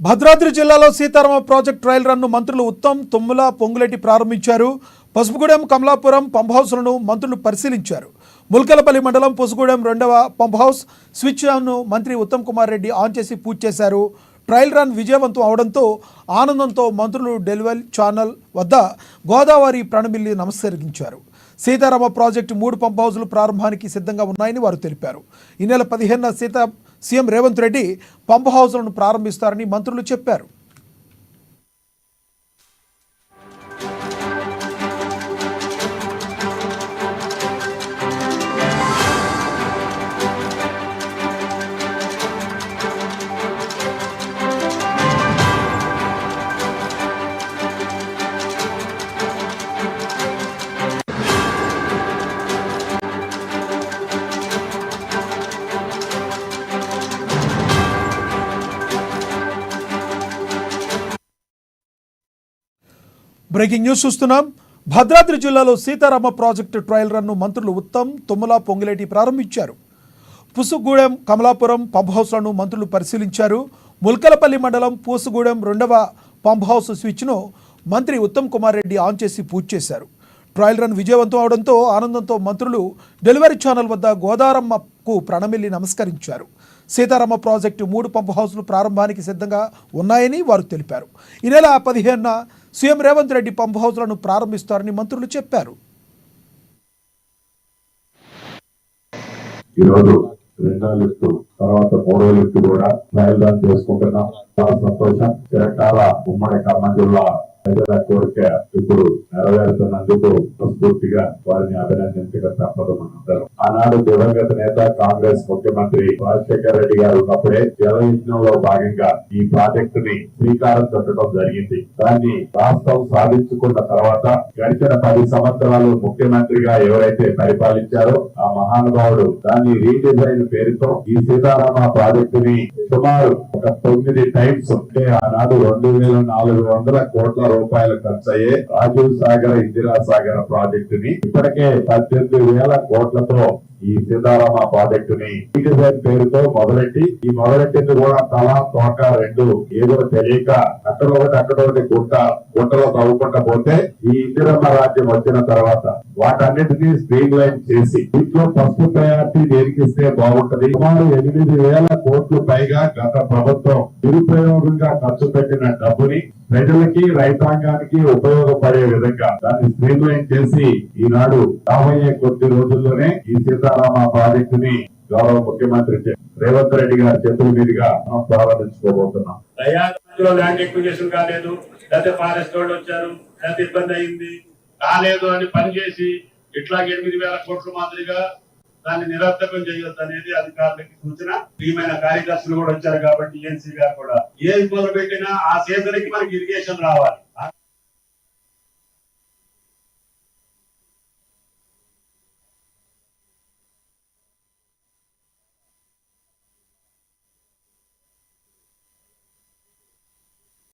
భద్రాద్రి జిల్లాలో Sitarama project trial run మంత్రులు ఉత్తమ్, తుమ్మల, పొంగులేటి ప్రారంభించారు. పసుపుగూడెం, కమలాపురం పంప్ హౌస్లను మంత్రులు పరిశీలించారు. ముల్కలపల్లి మండలం పొసుగూడెం 2వ పంప్ హౌస్ స్విచ్ను మంత్రి ఉత్తమ్ కుమార్ రెడ్డి ఆన్ చేసి పూజ చేశారు. ట్రయల్ రన్ విజయవంతం అవడంతో ఆనందంతో మంత్రులు డెలివరీ ఛానల్ వద్ద గోదావరి ప్రణమిల్లి నమస్కరించారు. సీతారామ ప్రాజెక్టు 3 పంప్ హౌజులు ప్రారంభానికి సిద్ధంగా ఉన్నాయని వారు తెలిపారు. ఈ నెల 15న సీఎం రేవంత్ రెడ్డి పంప్ హౌజులను ప్రారంభిస్తారని మంత్రులు చెప్పారు. బ్రేకింగ్ న్యూస్ చూస్తున్నాం. భద్రాద్రి జిల్లాలో సీతారామ ప్రాజెక్టు ట్రయల్ రన్ను మంత్రులు ఉత్తమ్, తుమ్మల, పొంగులేటి ప్రారంభించారు. పుసుగూడెం, కమలాపురం పంప్ హౌస్లను మంత్రులు పరిశీలించారు. ముల్కలపల్లి మండలం పూసుగూడెం 2వ పంప్ హౌస్ స్విచ్ను మంత్రి ఉత్తమ్ కుమార్ రెడ్డి ఆన్ చేసి పూజ చేశారు. ట్రయల్ రన్ విజయవంతం అవడంతో ఆనందంతో మంత్రులు డెలివరీ ఛానల్ వద్ద గోదారమ్మకు ప్రణమిల్లి నమస్కరించారు. సీతారామ ప్రాజెక్టు 3 పంప్ హౌస్లు ప్రారంభానికి సిద్ధంగా ఉన్నాయని వారు తెలిపారు. ఈ నెల 15న సీఎం రేవంత్ రెడ్డి పంప్ హౌస్లను ప్రారంభిస్తారని మంత్రులు చెప్పారు. ఈరోజు 2వ లిఫ్ట్ తర్వాత 3వ లిఫ్ట్ కూడా ట్రయల్ రన్ చేసుకుంటున్నాం. చాలా సంతోషం. చిరకాల ఉమ్మడి ఖమ్మం జిల్లా ప్రజల కోరిక ఇప్పుడు నెరవేరుతున్నందుకు మనస్ఫూర్తిగా వారిని అభినందించక తప్పదు. మనందరం ఆనాడు దివంగత నేత కాంగ్రెస్ ముఖ్యమంత్రి రాజశేఖర రెడ్డి గారు ఉన్నప్పుడే జలయజ్ఞంలో భాగంగా ఈ ప్రాజెక్టు ని శ్రీకారం చుట్టడం జరిగింది. దాన్ని రాష్ట్రం సాధించుకున్న తర్వాత గడిచిన 10 సంవత్సరాలు ముఖ్యమంత్రిగా ఎవరైతే పరిపాలించారో ఆ మహానుభావుడు దాన్ని రీడిజైన్ పేరుతో ఈ సీతారామ ప్రాజెక్టు ని సుమారు ఒక 9 టైమ్స్ అంటే ఆనాడు 2400 కోట్ల రూపాయలు ఖర్చయ్యే రాజీవ్ సాగర్, ఇందిరా సాగర్ ప్రాజెక్టుని ఇప్పటికే 18,000 కోట్లతో ఈ సీతారామ ప్రాజెక్టుని రీడిజైన్ పేరుతో మొదలెట్టి ఈ మొదలెట్టింది కూడా తలా తోక 2 ఏదో తెలియక అక్కడొకటి గుంటలో తవ్వుకుంటా పోతే ఈ ఇందిరమ్మ రాజ్యం వచ్చిన తర్వాత వాటన్నిటినీ స్ట్రీమ్ లైన్ చేసి ఇంట్లో పసుపు ప్రయారిటీ దేనికిస్తే బాగుంటది. సుమారు 8,000 కోట్లు పైగా గత ప్రభుత్వం నిరుపయోగంగా ఖర్చు పెట్టిన డబ్బుని ప్రజలకి, రైతాంగానికి ఉపయోగపడే విధంగా దాన్ని స్ట్రీమ్ లైన్ చేసి ఈనాడు రాబోయే కొద్ది రోజుల్లోనే ఈ సీతారామ ప్రాజెక్టుని గౌరవ ముఖ్యమంత్రి రేవంత్ రెడ్డి గారి చేతుల మీదుగా మనం ప్రారంభించుకోబోతున్నాం. ల్యాండ్ ఎక్విజిషన్ కాలేదు, లేకపోతే ఫారెస్ట్ వాళ్ళు వచ్చారు, లేకపోతే ఇబ్బంది అయింది కాలేదు అని పనిచేసి ఇట్లాగే 8,000 కోట్ల మాదిరిగా దాన్ని నిరర్థకం చేయొద్దు అనేది అధికారులకి సూచన. ప్రియమైన కార్యదర్శులు కూడా వచ్చారు కాబట్టి ఏఎన్సీ గారు కూడా ఏది మొదలు పెట్టినా ఆ సీజన్ కి మనకి ఇరిగేషన్ రావాలి.